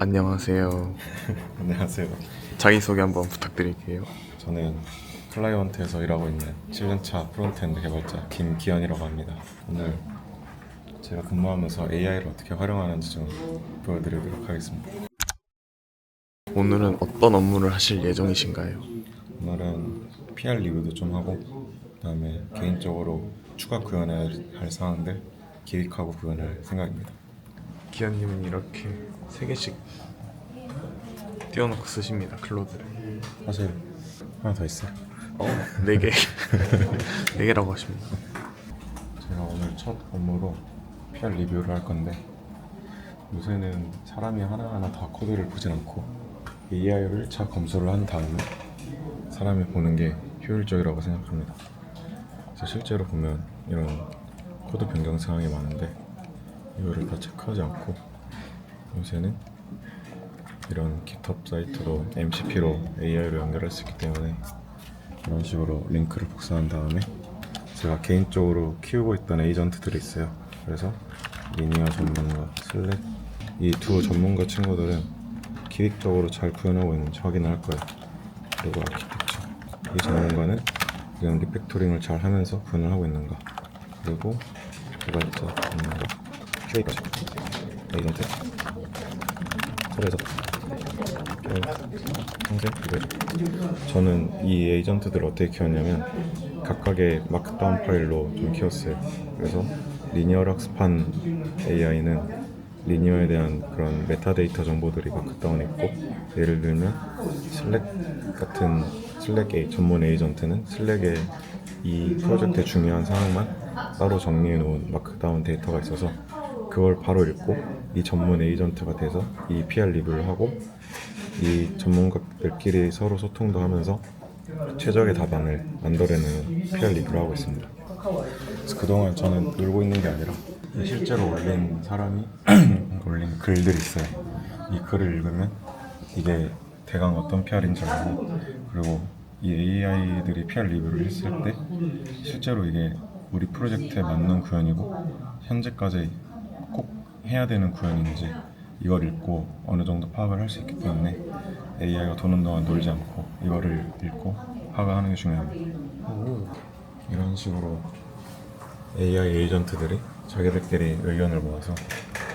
안녕하세요. 안녕하세요. 자기소개 한번 부탁드릴게요. 저는 클라이언트에서 일하고 있는 7년차 프론트엔드 개발자 김기현이라고 합니다. 오늘 제가 근무하면서 AI를 어떻게 활용하는지 좀 보여드리도록 하겠습니다. 오늘은 어떤 업무를 하실 예정이신가요? 오늘은 PR 리뷰도 좀 하고 그다음에 개인적으로 추가 구현해야 할 사항들 기획하고 구현할 생각입니다. 기현님은 이렇게 3개씩 띄워놓고 쓰십니다, 클로드를. 사실 하나 더 있어요. 4개. 4개라고 하십니다. 제가 오늘 첫 업무로 PR 리뷰를 할 건데 요새는 사람이 하나하나 다 코드를 보진 않고 AI를 1차 검수를 한 다음에 사람이 보는 게 효율적이라고 생각합니다. 그래서 실제로 보면 이런 코드 변경 사항이 많은데 이거를 다 체크하지 않고 요새는 이런 GitHub 사이트로 MCP로 AI로 연결할 수 있기 때문에 이런 식으로 링크를 복사한 다음에 제가 개인적으로 키우고 있던 에이전트들이 있어요. 그래서 리니어 전문가, 슬랙 이 두 전문가 친구들은 기획적으로 잘 구현하고 있는지 확인을 할 거예요. 그리고 아키텍처 이 전문가는 지금 리팩토링을 잘 하면서 구현을 하고 있는가, 그리고 개발자 전문가 QA까지 에이전트 그래서 평생 이거죠. 저는 이 에이전트들을 어떻게 키웠냐면 각각의 마크다운 파일로 좀 키웠어요. 그래서 리니어를 학습한 AI는 리니어에 대한 그런 메타데이터 정보들이 마크다운에 있고, 예를 들면 슬랙 같은 슬랙 전문 에이전트는 슬랙의 이 프로젝트의 중요한 사항만 따로 정리해 놓은 마크다운 데이터가 있어서 그걸 바로 읽고 이 전문 에이전트가 돼서 이 PR 리뷰를 하고 이 전문가들끼리 서로 소통도 하면서 최적의 답안을 만들어내는 PR 리뷰를 하고 있습니다. 그래서 그동안 저는 놀고 있는 게 아니라 실제로 올린 사람이 올린 글들이 있어요. 이 글을 읽으면 이게 대강 어떤 PR인지 알고, 그리고 이 AI들이 PR 리뷰를 했을 때 실제로 이게 우리 프로젝트에 맞는 구현이고 현재까지 꼭 해야 되는 구현인지 이걸 읽고 어느 정도 파악을 할 수 있기 때문에 AI가 도는 동안 놀지 않고 이거를 읽고 파악하는 게 중요합니다. 이런 식으로 AI 에이전트들이 자기들끼리 의견을 모아서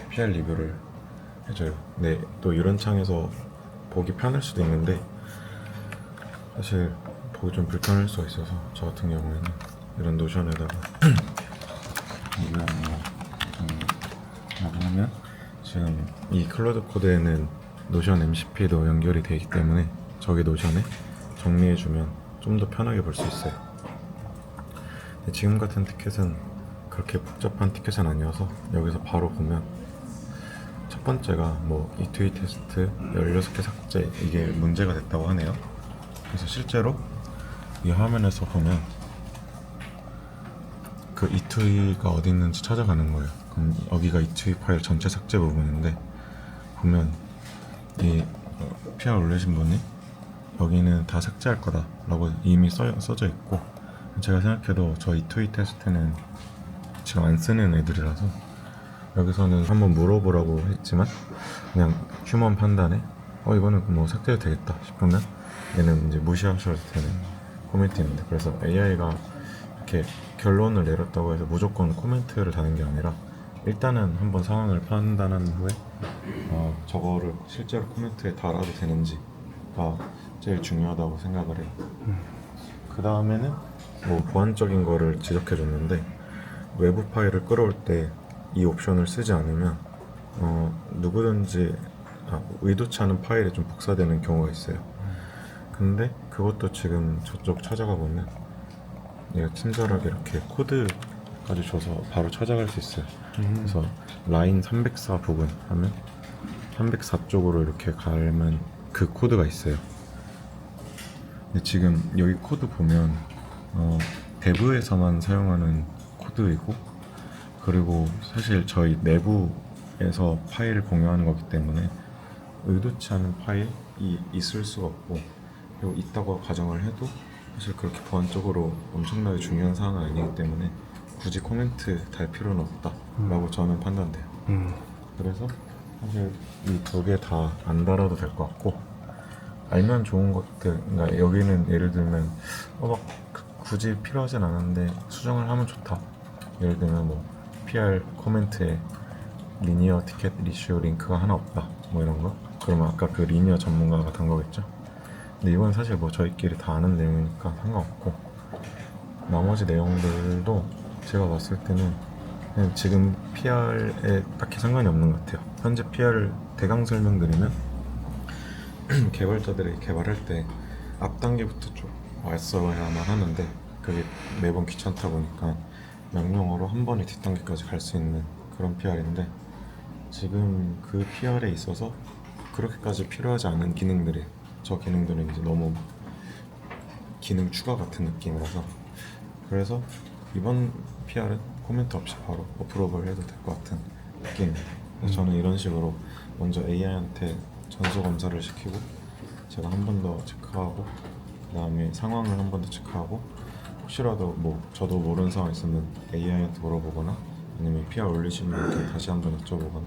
PR 리뷰를 해줘요. 네, 또 이런 창에서 보기 편할 수도 있는데 사실 보기 좀 불편할 수가 있어서 저 같은 경우에는 이런 노션에다가 리뷰를 하면 지금 이 클로드 코드에는 노션 MCP도 연결이 되기 때문에 저기 노션에 정리해주면 좀 더 편하게 볼 수 있어요. 근데 지금 같은 티켓은 그렇게 복잡한 티켓은 아니어서 여기서 바로 보면 첫 번째가 뭐 E2E 테스트 16개 삭제, 이게 문제가 됐다고 하네요. 그래서 실제로 이 화면에서 보면 그 E2E가 어디 있는지 찾아가는 거예요. 그럼 여기가 E2E 파일 전체 삭제 부분인데 보면 이 PR 올리신 분이 여기는 다 삭제할 거다 라고 이미 써져 있고, 제가 생각해도 저 E2E 테스트는 지금 안 쓰는 애들이라서 여기서는 한번 물어보라고 했지만 그냥 휴먼 판단에 이거는 뭐 삭제해도 되겠다 싶으면 얘는 이제 무시하셔도 되는 코멘트입니다. 그래서 AI가 이렇게 결론을 내렸다고 해서 무조건 코멘트를 다는 게 아니라 일단은 한번 상황을 판단한 후에 저거를 실제로 코멘트에 달아도 되는지가 제일 중요하다고 생각을 해요. 그 다음에는 뭐 보안적인 거를 지적해 줬는데 외부 파일을 끌어올 때 이 옵션을 쓰지 않으면 누구든지 의도치 않은 파일이 좀 복사되는 경우가 있어요. 근데 그것도 지금 저쪽 찾아가 보면 얘가 친절하게 이렇게 코드까지 줘서 바로 찾아갈 수 있어요. 그래서 라인 304 부분 하면 304 쪽으로 이렇게 가면 그 코드가 있어요. 근데 지금 여기 코드 보면 대부에서만 사용하는 코드이고, 그리고 사실 저희 내부에서 파일을 공유하는 거기 때문에 의도치 않은 파일이 있을 수가 없고, 그리고 있다고 가정을 해도 사실 그렇게 보안적으로 엄청나게 중요한 사항은 아니기 때문에 굳이 코멘트 달 필요는 없다라고 저는 판단돼요. 그래서 사실 이 두 개 다 안 달아도 될 것 같고 알면 좋은 것들, 그러니까 여기는 예를 들면 막 굳이 필요하진 않은데 수정을 하면 좋다. 예를 들면 뭐 PR 코멘트에 리니어 티켓 리슈 링크가 하나 없다 뭐 이런 거. 그러면 아까 그 리니어 전문가가 단 거겠죠. 근데 이건 사실 뭐 저희끼리 다 아는 내용이니까 상관없고, 나머지 내용들도 제가 봤을 때는 그냥 지금 PR에 딱히 상관이 없는 것 같아요. 현재 PR을 대강 설명드리면 개발자들이 개발할 때 앞 단계부터 좀 왔어야만 하는데 그게 매번 귀찮다 보니까 명령어로 한 번에 뒷 단계까지 갈 수 있는 그런 PR인데, 지금 그 PR에 있어서 그렇게까지 필요하지 않은 기능들이, 저 기능들은 이제 너무 기능 추가 같은 느낌이라서, 그래서 이번 PR은 코멘트 없이 바로 어프로브를 해도 될 것 같은 느낌입니다. 그래서 저는 이런 식으로 먼저 AI한테 전수 검사를 시키고 제가 한 번 더 체크하고 그 다음에 상황을 한 번 더 체크하고, 혹시라도 뭐 저도 모르는 상황 있으면 AI한테 물어보거나 아니면 PR 올리신 분께 다시 한 번 여쭤보거나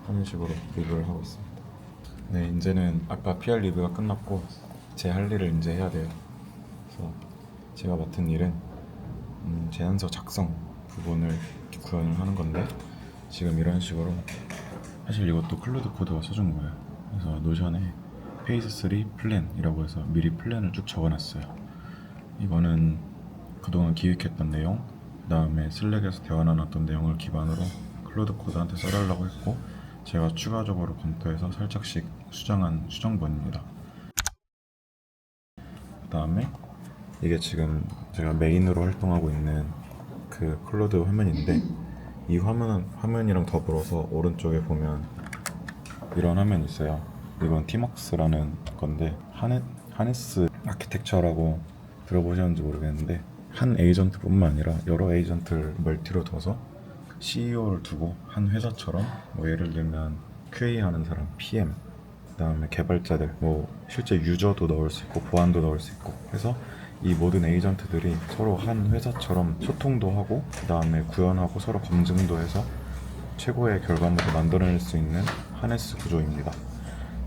하는 식으로 리뷰를 하고 있습니다. 네, 이제는 아까 PR 리뷰가 끝났고 제 할 일을 이제 해야 돼요. 그래서 제가 맡은 일은 제안서 작성 부분을 구현을 하는 건데, 지금 이런 식으로, 사실 이것도 클로드 코드가 써준 거예요. 그래서 노션에 페이스 3 플랜이라고 해서 미리 플랜을 쭉 적어놨어요. 이거는 그동안 기획했던 내용, 그 다음에 슬랙에서 대화 나눴던 내용을 기반으로 클로드 코드한테 써달라고 했고, 제가 추가적으로 검토해서 살짝씩 수정한 수정본입니다. 그 다음에 이게 지금 제가 메인으로 활동하고 있는 그 클로드 화면인데, 이 화면이랑 더불어서 오른쪽에 보면 이런 화면이 있어요. 이건 티먹스라는 건데, 하네스 아키텍처라고 들어보셨는지 모르겠는데, 한 에이전트뿐만 아니라 여러 에이전트를 멀티로 둬서 CEO를 두고 한 회사처럼, 뭐 예를 들면 QA 하는 사람, PM, 그 다음에 개발자들, 뭐 실제 유저도 넣을 수 있고 보안도 넣을 수 있고 해서 이 모든 에이전트들이 서로 한 회사처럼 소통도 하고 그 다음에 구현하고 서로 검증도 해서 최고의 결과물을 만들어낼 수 있는 하네스 구조입니다.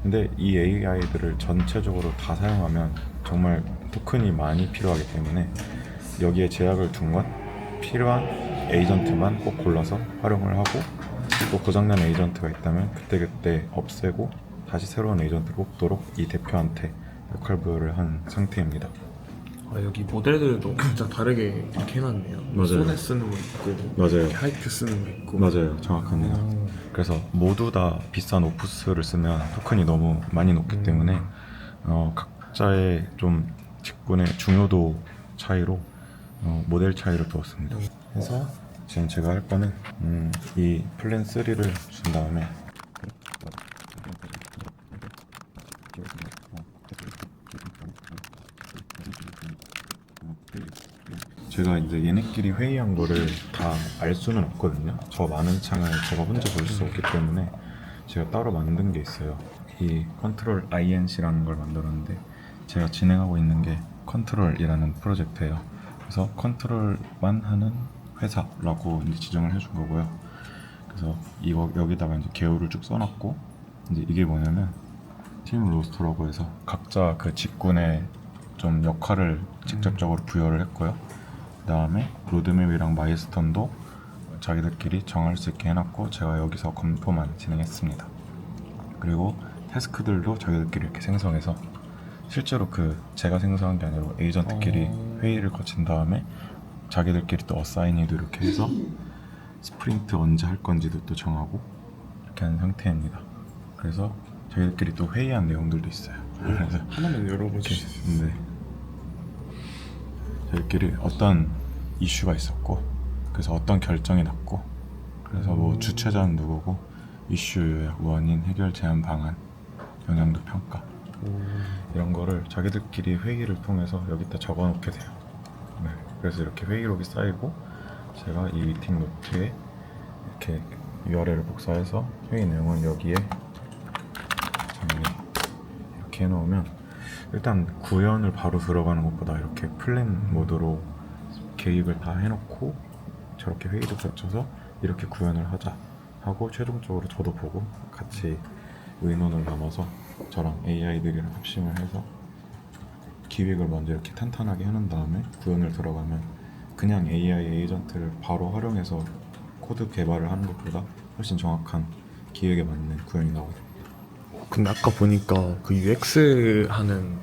근데 이 AI들을 전체적으로 다 사용하면 정말 토큰이 많이 필요하기 때문에 여기에 제약을 둔 건 필요한 에이전트만 꼭 골라서 활용을 하고, 또 고장난 에이전트가 있다면 그때그때 없애고 다시 새로운 에이전트를 뽑도록 이 대표한테 역할 부여를 한 상태입니다. 아, 여기 모델들도 진짜 다르게 이렇게 해놨네요. 맞아요. 손에 쓰는 거 있고, 맞아요. 이렇게 하이트 쓰는 거 있고. 맞아요, 정확합니다. 그래서 모두 다 비싼 오프스를 쓰면 토큰이 너무 많이 높기 때문에 각자의 좀 직군의 중요도 차이로 모델 차이를 두었습니다. 그래서 지금 제가 할 거는 이 플랜 3를 준 다음에 제가 이제 얘네끼리 회의한 거를 다 알 수는 없거든요. 저 많은 창을 제가 혼자 볼 수 없기 때문에 제가 따로 만든 게 있어요. 이 컨트롤 INC라는 걸 만들었는데, 제가 진행하고 있는 게 컨트롤이라는 프로젝트예요. 그래서 컨트롤만 하는 회사라고 이제 지정을 해준 거고요. 그래서 이거 여기다가 이제 개요를 쭉 써놨고, 이제 이게 뭐냐면 팀 로스터라고 해서 각자 그 직군의 좀 역할을 직접적으로 부여를 했고요. 그 다음에 로드맵이랑 마일스톤도 자기들끼리 정할 수 있게 해놨고, 제가 여기서 검토만 진행했습니다. 그리고 태스크들도 자기들끼리 이렇게 생성해서, 실제로 그 제가 생성한 게 아니라 에이전트끼리 회의를 거친 다음에 자기들끼리 또 어사이니도 이렇게 해서 스프린트 언제 할 건지도 또 정하고 이렇게 하는 상태입니다. 그래서 자기들끼리 또 회의한 내용들도 있어요. 그래서 하나만 열어봐 주시겠어요? 네. 저희끼리 어떤 이슈가 있었고, 그래서 어떤 결정이 났고, 그래서 뭐 주최자는 누구고, 이슈 요약, 원인, 해결 제안 방안, 영향도 평가, 이런 거를 자기들끼리 회의를 통해서 여기다 적어놓게 돼요. 네. 그래서 이렇게 회의록이 쌓이고, 제가 이 미팅 노트에 이렇게 URL을 복사해서 회의 내용은 여기에 정리 이렇게 해놓으면, 일단 구현을 바로 들어가는 것보다 이렇게 플랜 모드로 계획을 다 해놓고 저렇게 회의도 거쳐서 이렇게 구현을 하자 하고 최종적으로 저도 보고 같이 의논을 나눠서 저랑 AI들이랑 합심을 해서 기획을 먼저 이렇게 탄탄하게 해놓은 다음에 구현을 들어가면 그냥 AI 에이전트를 바로 활용해서 코드 개발을 하는 것보다 훨씬 정확한 기획에 맞는 구현이 나오거든요. 근데 아까 보니까 그 UX 하는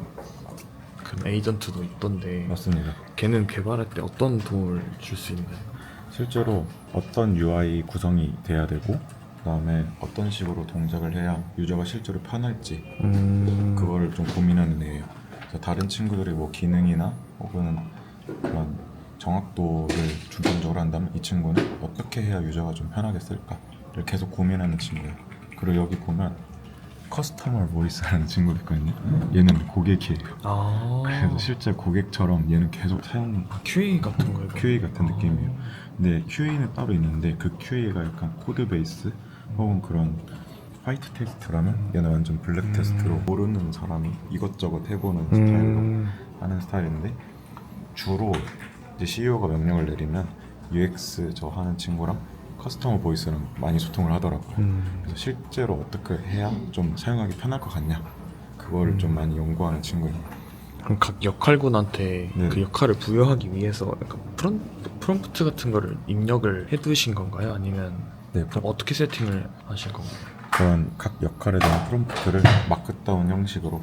그 에이전트도 있던데 맞습니다. 걔는 개발할 때 어떤 도움을 줄 수 있나요? 실제로 어떤 UI 구성이 돼야 되고 그다음에 어떤 식으로 동작을 해야 유저가 실제로 편할지 그거를 좀 고민하는 애예요. 그래서 다른 친구들이 뭐 기능이나 혹은 그런 정확도를 중점적으로 한다면 이 친구는 어떻게 해야 유저가 좀 편하게 쓸까를 계속 고민하는 친구예요. 그리고 여기 보면 커스터머 보이스라는 친구가 있거든요. 얘는 고객이에요. 아, 그래서 실제 고객처럼 얘는 계속 사용 QA 같은 거예요? QA 같은 느낌이에요. 근데 QA는 따로 있는데 그 QA가 약간 코드 베이스 혹은 그런 화이트 테스트라면 얘는 완전 블랙 테스트로 모르는 사람이 이것저것 해보는 스타일로 하는 스타일인데 주로 이제 CEO가 명령을 내리면 UX 저 하는 친구랑 커스터머 보이스랑 많이 소통을 하더라고요. 그래서 실제로 어떻게 해야 좀 사용하기 편할 것 같냐 그거를 좀 많이 연구하는 친구예요. 그럼 각 역할군한테 네. 그 역할을 부여하기 위해서 약간 프롬프트 같은 거를 입력을 해두신 건가요? 아니면 네, 어떻게 세팅을 하신 건가요? 그런 각 역할에 대한 프롬프트를 마크다운 형식으로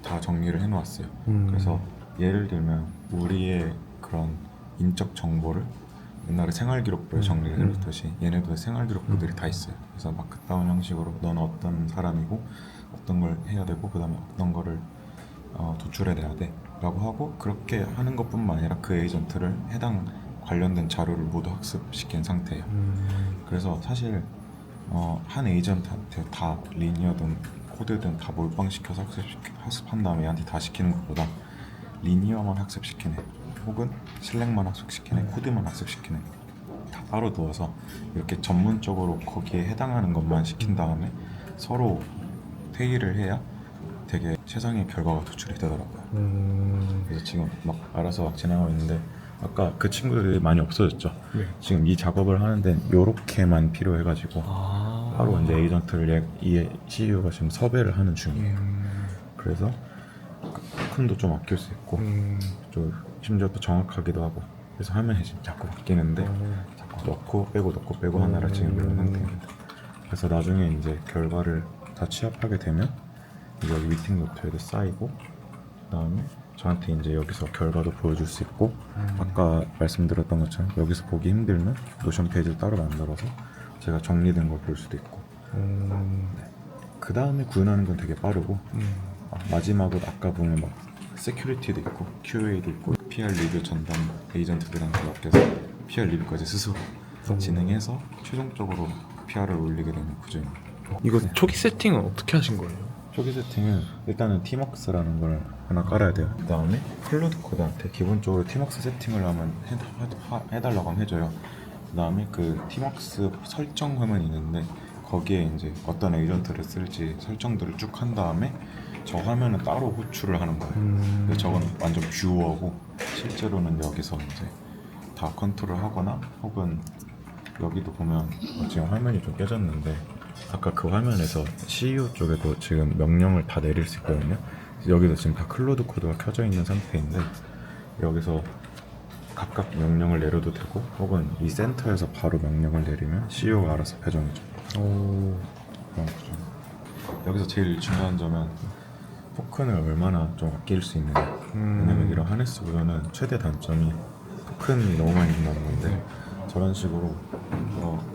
다 정리를 해놓았어요. 그래서 예를 들면 우리의 그런 인적 정보를 옛날에 생활기록부에 정리를 해놓듯이 얘네도 생활기록부들이 다 있어요. 그래서 마크다운 형식으로 넌 어떤 사람이고 어떤 걸 해야 되고 그 다음에 어떤 거를 도출해내야 돼 라고 하고 그렇게 하는 것뿐만 아니라 그 에이전트를 해당 관련된 자료를 모두 학습시킨 상태예요. 그래서 사실 한 에이전트한테 다 리니어든 코드든 다 몰빵시켜서 학습한 다음에 얘한테 다 시키는 것보다 리니어만 학습시키네 혹은 슬랙만 학습시키네 코드만 학습시키네 다 따로 두어서 이렇게 전문적으로 거기에 해당하는 것만 시킨 다음에 서로 회의를 해야 되게 최상의 결과가 도출이 되더라고요. 그래서 지금 막 알아서 막 진행하고 있는데 아까 그 친구들이 많이 없어졌죠. 네. 지금 이 작업을 하는데 요렇게만 필요해가지고 아, 바로 이제 에이전트를 이 CEO가 지금 섭외를 하는 중이에요. 그래서 토큰도 좀 아낄 수 있고 좀 심지어 또 정확하기도 하고 그래서 화면이 지금 자꾸 바뀌는데 자꾸 넣고 빼고 하나를 지금 이런 상태입니다. 그래서 나중에 이제 결과를 다 취합하게 되면 이제 여기 미팅 노트에도 쌓이고 그다음에 저한테 이제 여기서 결과도 보여줄 수 있고 아까 말씀드렸던 것처럼 여기서 보기 힘들면 노션 페이지를 따로 만들어서 제가 정리된 걸 볼 수도 있고 그 다음에 구현하는 건 되게 빠르고 마지막으로 아까 보면 막 세큐리티도 있고 QA도 있고 PR 리뷰 전담 에이전트들한테 맡겨서 PR 리뷰까지 스스로 진행해서 최종적으로 PR을 올리게 되는 구조입니다. 이거 초기 세팅은 어떻게 하신 거예요? 초기 세팅은 일단은 티먹스라는 걸 하나 깔아야 돼요. 그 다음에 클로드 코드한테 기본적으로 티먹스 세팅을 하면 해달라고 하면 해줘요. 그 다음에 그 티먹스 설정 화면이 있는데 거기에 이제 어떤 에이전트를 쓸지 설정들을 쭉 한 다음에 저 화면은 따로 호출을 하는 거예요. 근데 저건 완전 뷰어고 실제로는 여기서 이제 다 컨트롤 하거나 혹은 여기도 보면 지금 화면이 좀 깨졌는데 아까 그 화면에서 CEO 쪽에도 지금 명령을 다 내릴 수 있거든요. 여기도 지금 다 클로드 코드가 켜져 있는 상태인데 여기서 각각 명령을 내려도 되고 혹은 이 센터에서 바로 명령을 내리면 CEO가 알아서 배정해줘요. 그런 거죠. 여기서 제일 중요한 점은 토큰을 얼마나 좀 아낄 수 있느냐. 왜냐면 이런 하네스 구조는 최대 단점이 토큰이 너무 많이 있는 건데 저런 식으로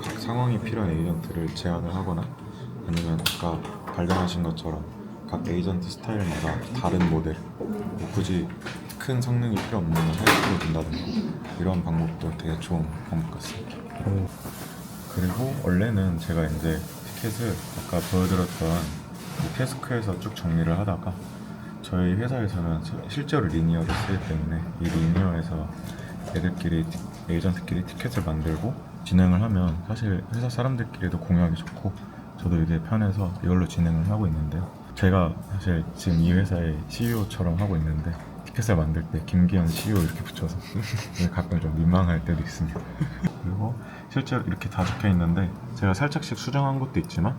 각 상황이 필요한 에이전트를 제안을 하거나 아니면 아까 발견하신 것처럼 각 에이전트 스타일마다 다른 모델 굳이 큰 성능이 필요 없는 걸 하이브로 둔다든가 이런 방법도 되게 좋은 방법 같습니다. 그리고 원래는 제가 이제 티켓을 아까 보여드렸던 이 태스크에서 쭉 정리를 하다가 저희 회사에서는 실제로 리니어를 쓰기 때문에 이 리니어에서 애들끼리 에이전트끼리 티켓을 만들고 진행을 하면 사실 회사 사람들끼리도 공유하기 좋고 저도 이게 편해서 이걸로 진행을 하고 있는데요. 제가 사실 지금 이 회사의 CEO처럼 하고 있는데 티켓 티켓을 만들 때 김기현 CEO 이렇게 붙여서 가끔 좀 민망할 때도 있습니다. 그리고 실제로 이렇게 다 적혀 있는데 제가 살짝씩 수정한 것도 있지만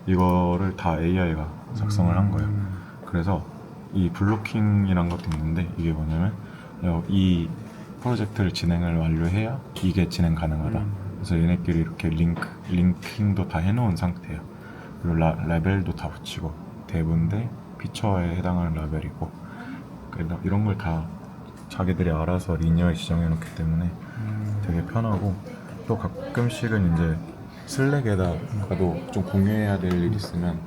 이거를 다 AI가 작성을 한 거예요. 그래서 이 블로킹이란 것도 있는데 이게 뭐냐면 이 프로젝트를 진행을 완료해야 이게 진행 가능하다. 그래서 얘네끼리 이렇게 링킹도 다 해놓은 상태예요. 그리고 라벨도 다 붙이고 대부분데 피처에 해당하는 라벨이고 그래서 이런 걸 다 자기들이 알아서 리니어에 지정해 놓기 때문에 되게 편하고 또 가끔씩은 이제 슬랙에다가도 좀 공유해야 될 일이 있으면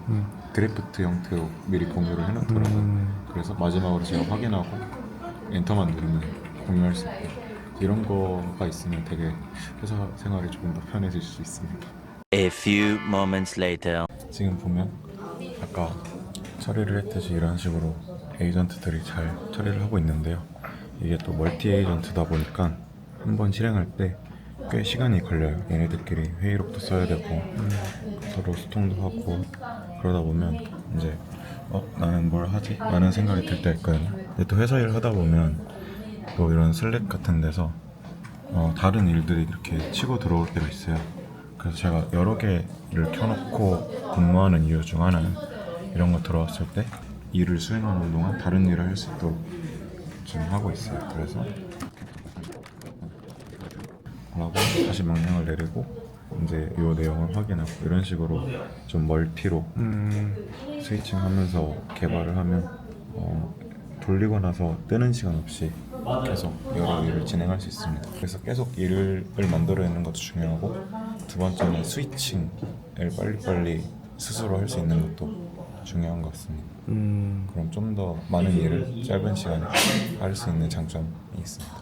드래프트 형태로 미리 공유를 해놓더라고요. 그래서 마지막으로 제가 확인하고 엔터만 누르면 공유할 수 있고 이런 거가 있으면 되게 회사 생활이 조금 더 편해질 수 있습니다. A few moments later. 지금 보면 아까 처리를 했듯이 이런 식으로 에이전트들이 잘 처리를 하고 있는데요. 이게 또 멀티 에이전트다 보니까 한번 실행할 때 꽤 시간이 걸려요. 얘네들끼리 회의록도 써야 되고 서로 소통도 하고 그러다 보면 이제 나는 뭘 하지? 라는 생각이 들 때가 있거든요. 근데 또 회사 일 하다 보면 또 이런 슬랙 같은 데서 다른 일들이 이렇게 치고 들어올 때가 있어요. 그래서 제가 여러 개를 켜놓고 근무하는 이유 중 하나는 이런 거 들어왔을 때 일을 수행하는 동안 다른 일을 할 수 있도록 좀 하고 있어요. 그래서 라고 다시 명령을 내리고 이제 이 내용을 확인하고 이런 식으로 좀 멀티로 스위칭하면서 개발을 하면 돌리고 나서 뜨는 시간 없이 계속 여러 일을 진행할 수 있습니다. 그래서 계속 일을 만들어내는 것도 중요하고 두 번째는 스위칭을 빨리빨리 스스로 할 수 있는 것도 중요한 것 같습니다. 그럼 좀 더 많은 일을 짧은 시간에 할 수 있는 장점이 있습니다.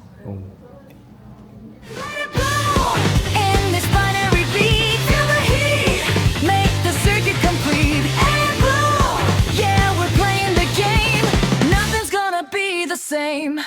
In this binary beat, feel the heat, make the circuit complete. And boom, yeah, we're playing the game. Nothing's gonna be the same.